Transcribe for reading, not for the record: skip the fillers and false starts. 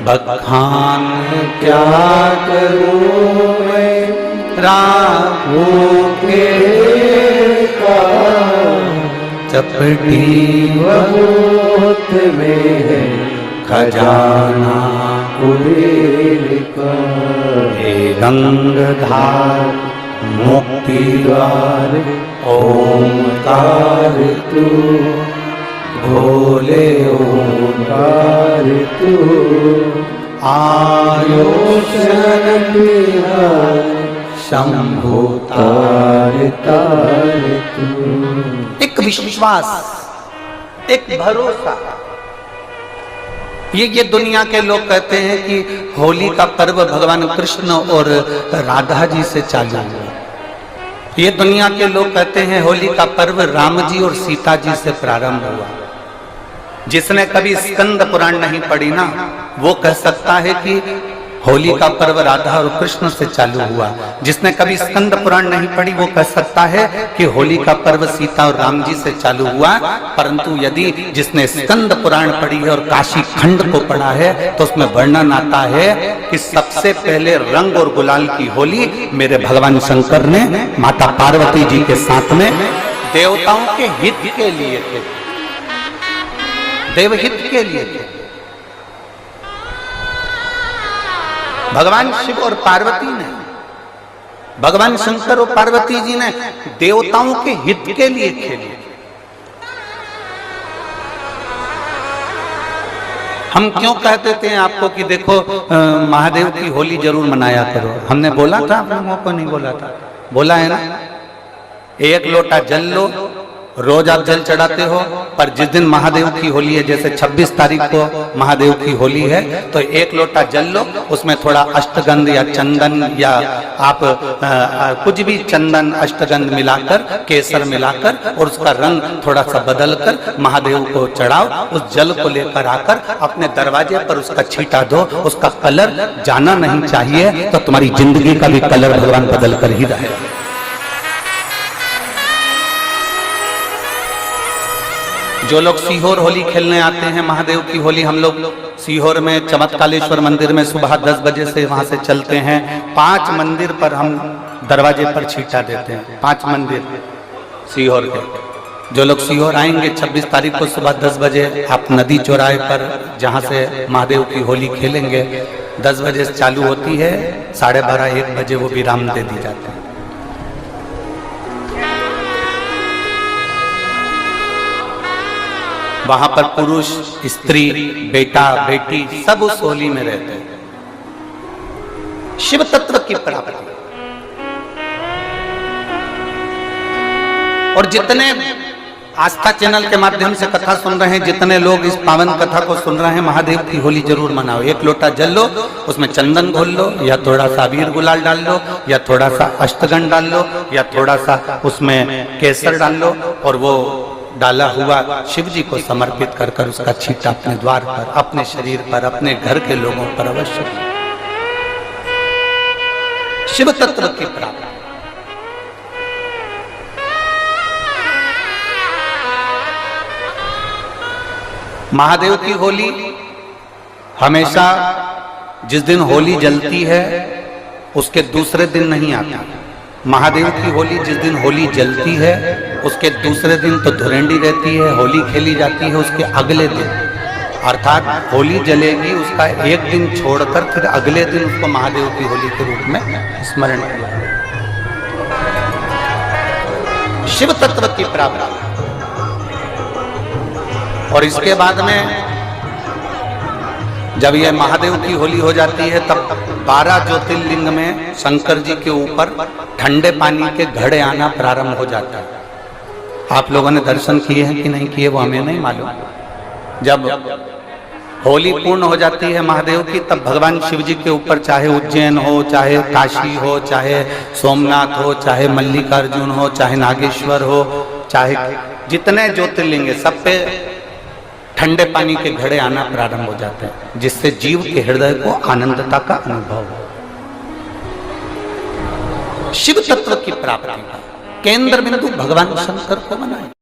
बखान क्या करूं मैं राहों के का, चपटी बहुत में है खजाना कुबेर का। हे गंगाधार मुक्ति द्वार ओंकार तू, भोले ओंकार तू, आयो शरण बिहार शंभु तार तार तू। एक विश्वास, एक भरोसा। ये दुनिया के लोग कहते हैं कि होली का पर्व भगवान कृष्ण और राधा जी से चालू हुआ। ये दुनिया के लोग कहते हैं होली का पर्व राम जी और सीता जी से प्रारंभ हुआ। जिसने कभी स्कंद पुराण नहीं पढ़ी ना, वो कह सकता है कि होली का पर्व राधा और कृष्ण से चालू हुआ। जिसने कभी स्कंद पुराण नहीं पढ़ी वो कह सकता है कि होली का पर्व सीता और राम जी से चालू हुआ। परंतु यदि जिसने स्कंद पुराण पढ़ी है और काशी खंड को पढ़ा है तो उसमें वर्णन आता है कि सबसे पहले रंग और गुलाल की होली मेरे भगवान शंकर ने माता पार्वती जी के साथ में देवताओं के हित के लिए थे, देवहित के लिए थे। भगवान शिव और पार्वती ने, भगवान शंकर और पार्वती जी ने देवताओं के हित के लिए खेली। हम क्यों कह देते हैं आपको कि देखो महादेव की होली जरूर मनाया करो? हमने बोला था, आप लोगों को नहीं बोला था? बोला है ना। एक लोटा जल लो, रोज आप जल चढ़ाते हो, पर जिस दिन महादेव की होली है, जैसे 26 तारीख को महादेव की होली है, तो एक लोटा जल लो, उसमें थोड़ा अष्टगंध या चंदन या आप कुछ भी चंदन अष्टगंध मिलाकर, केसर मिलाकर और उसका रंग थोड़ा सा बदल कर महादेव को चढ़ाओ। उस जल को लेकर आकर अपने दरवाजे पर उसका छींटा दो। उसका कलर जाना नहीं चाहिए, तो तुम्हारी जिंदगी का भी कलर भगवान बदल कर ही रहे। जो लोग सीहोर होली खेलने आते हैं, महादेव की होली, हम लोग सीहोर में चमत्कालेश्वर मंदिर में सुबह 10 बजे से वहां से चलते हैं। 5 मंदिर पर हम दरवाजे पर छींटा देते हैं। 5 मंदिर सीहोर के। जो लोग सीहोर आएंगे 26 तारीख को सुबह 10 बजे, आप नदी चौराहे पर जहां से महादेव की होली खेलेंगे, 10 बजे से चालू होती है, 12:30-1 बजे वो विराम दे दी जाते हैं। वहां पर पुरुष, स्त्री, बेटा, बेटी सब उस होली में रहते हैं। शिव तत्व की प्राप्ति। और जितने आस्था चैनल के माध्यम से कथा सुन रहे हैं, जितने लोग इस पावन कथा को सुन रहे हैं, महादेव की होली जरूर मनाओ। एक लोटा जल लो, उसमें चंदन घोल लो, या थोड़ा सा अबीर गुलाल डाल लो, या थोड़ा सा अष्टगंध डाल लो, या थोड़ा सा उसमें केसर डाल लो, और वो डाला हुआ शिव जी को समर्पित कर कर उसका छींटा अपने द्वार पर, अपने शरीर पर, अपने घर के लोगों पर अवश्य। शिव तत्व की प्राप्ति। महादेव की होली हमेशा जिस दिन होली जलती है उसके दूसरे दिन नहीं आती। महादेव की होली जिस दिन होली जलती है उसके दूसरे दिन तो धुरेंडी रहती है, होली खेली जाती है उसके अगले दिन, अर्थात होली जलेगी उसका एक दिन छोड़कर फिर अगले दिन उसको महादेव की होली के रूप में स्मरण किया। शिव तत्व की प्राप्ति। और इसके बाद में जब यह महादेव की होली हो जाती है तब 12 ज्योतिर्लिंग में शंकर जी के ऊपर ठंडे पानी के घड़े आना प्रारंभ हो जाता है। आप लोगों ने दर्शन किए हैं कि नहीं किए वो हमें नहीं मालूम। जब होली पूर्ण हो जाती है महादेव की, तब भगवान शिव जी के ऊपर चाहे उज्जैन हो, चाहे काशी हो, चाहे सोमनाथ हो, चाहे मल्लिकार्जुन हो, चाहे नागेश्वर हो, चाहे जितने ज्योतिर्लिंग है सब पे ठंडे पानी के घड़े आना प्रारंभ हो जाते हैं, जिससे जीव के हृदय को आनंदता का अनुभव हो। शिव तत्व की प्राप्ति का केंद्र बिंदु भगवान शंकर को बनाए।